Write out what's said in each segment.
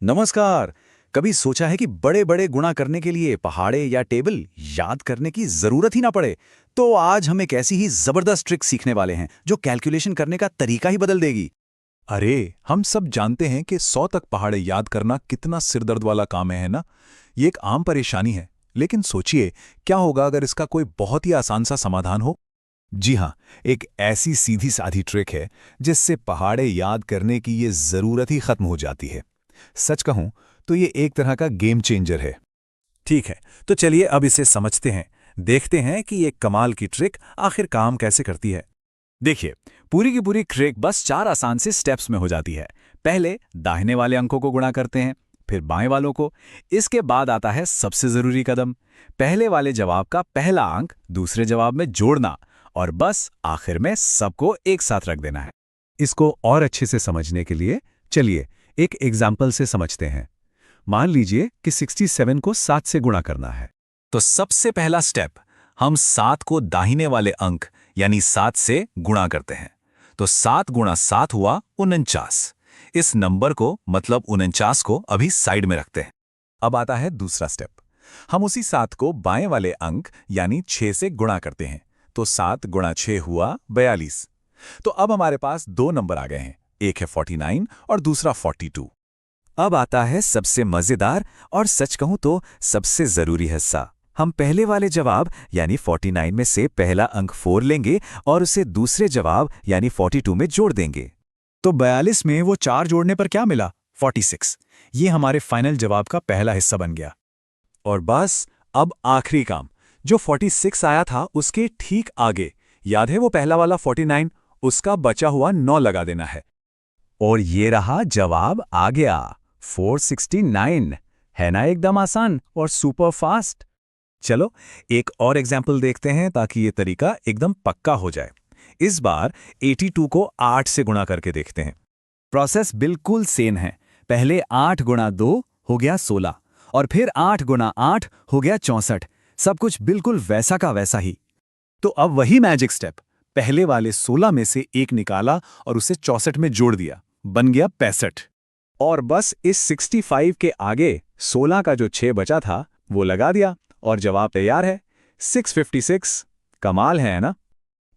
नमस्कार। कभी सोचा है कि बड़े बड़े गुणा करने के लिए पहाड़े या टेबल याद करने की जरूरत ही ना पड़े? तो आज हम एक ऐसी ही जबरदस्त ट्रिक सीखने वाले हैं जो कैलकुलेशन करने का तरीका ही बदल देगी। अरे, हम सब जानते हैं कि 100 तक पहाड़े याद करना कितना सिरदर्द वाला काम है ना? ये एक आम परेशानी है, लेकिन सोचिए, क्या होगा अगर इसका कोई बहुत ही आसान सा समाधान हो? जी हाँ, एक ऐसी सीधी साधी ट्रिक है जिससे पहाड़े याद करने की ये जरूरत ही खत्म हो जाती है। सच कहूं तो ये एक तरह का गेम चेंजर है। ठीक है, तो चलिए अब इसे समझते हैं। देखते हैं कि ये कमाल की ट्रिक आखिर काम कैसे करती है। देखिए, पूरी की पूरी ट्रिक बस 4 आसान से स्टेप्स में हो जाती है। पहले दाहिने वाले अंकों को गुणा करते हैं, फिर बाएं वालों को। इसके बाद आता है सबसे जरूरी कदम, पहले वाले जवाब का पहला अंक दूसरे जवाब में जोड़ना, और बस आखिर में सबको एक साथ रख देना है। इसको और अच्छे से समझने के लिए चलिए एक एग्जाम्पल से समझते हैं। मान लीजिए कि 67 को 7 से गुणा करना है। तो सबसे पहला स्टेप, हम 7 को दाहिने वाले अंक यानी 7 से गुणा करते हैं। तो 7 गुणा 7 हुआ 49। इस नंबर को मतलब 49 को अभी साइड में रखते हैं। अब आता है दूसरा स्टेप। हम उसी 7 को बाएं वाले अंक यानी 6 से गुणा करते हैं। तो 7 गुणा 6 हुआ 42। तो अब हमारे पास दो नंबर आ गए हैं, एक है 49 और दूसरा 42। अब आता है सबसे मजेदार और सच कहूं तो सबसे जरूरी हिस्सा। हम पहले वाले जवाब यानी 49 में से पहला अंक 4 लेंगे और उसे दूसरे जवाब यानी 42 में जोड़ देंगे। तो 42 में वो 4 जोड़ने पर क्या मिला? 46। ये हमारे फाइनल जवाब का पहला हिस्सा बन गया। और बस अब आखिरी काम, जो 46 आया था उसके ठीक आगे, याद है वो पहला वाला 49, उसका बचा हुआ 9 लगा देना है। और ये रहा जवाब आ गया, 469। है ना एकदम आसान और सुपर फास्ट। चलो एक और एग्जाम्पल देखते हैं ताकि ये तरीका एकदम पक्का हो जाए। इस बार 82 को 8 से गुणा करके देखते हैं। प्रोसेस बिल्कुल सेम है। पहले 8 गुणा 2 हो गया 16, और फिर 8 गुणा 8 हो गया 64। सब कुछ बिल्कुल वैसा का वैसा ही। तो अब वही मैजिक स्टेप, पहले वाले 16 में से एक निकाला और उसे 64 में जोड़ दिया, बन गया 65। और बस इस 65 के आगे 16 का जो 6 बचा था वो लगा दिया और जवाब तैयार है, 656। कमाल है ना?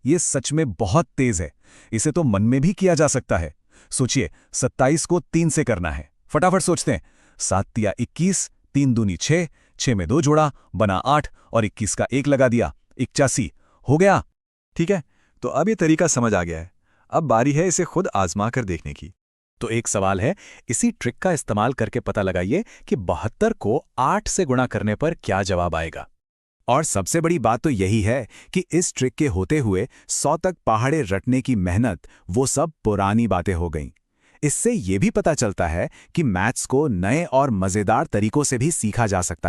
ये सच में बहुत तेज है। इसे तो मन में भी किया जा सकता है। सोचिए, 27 को 3 से करना है। फटाफट सोचते हैं। 7 तिया 21, 3 दूनी 6, 6 में 2 जोड़ा बना 8 और 21 का 1 लगा दिया, 81 हो गया। ठीक है, तो अब ये तरीका समझ आ गया है। अब बारी है इसे खुद आजमा कर देखने की। तो एक सवाल है, इसी ट्रिक का इस्तेमाल करके पता लगाइए कि 72 को 8 से गुणा करने पर क्या जवाब आएगा। और सबसे बड़ी बात तो यही है कि इस ट्रिक के होते हुए 100 तक पहाड़े रटने की मेहनत वो सब पुरानी बातें हो गईं। इससे ये भी पता चलता है कि मैथ्स को नए और मजेदार तरीकों से भी सीखा जा सकता है।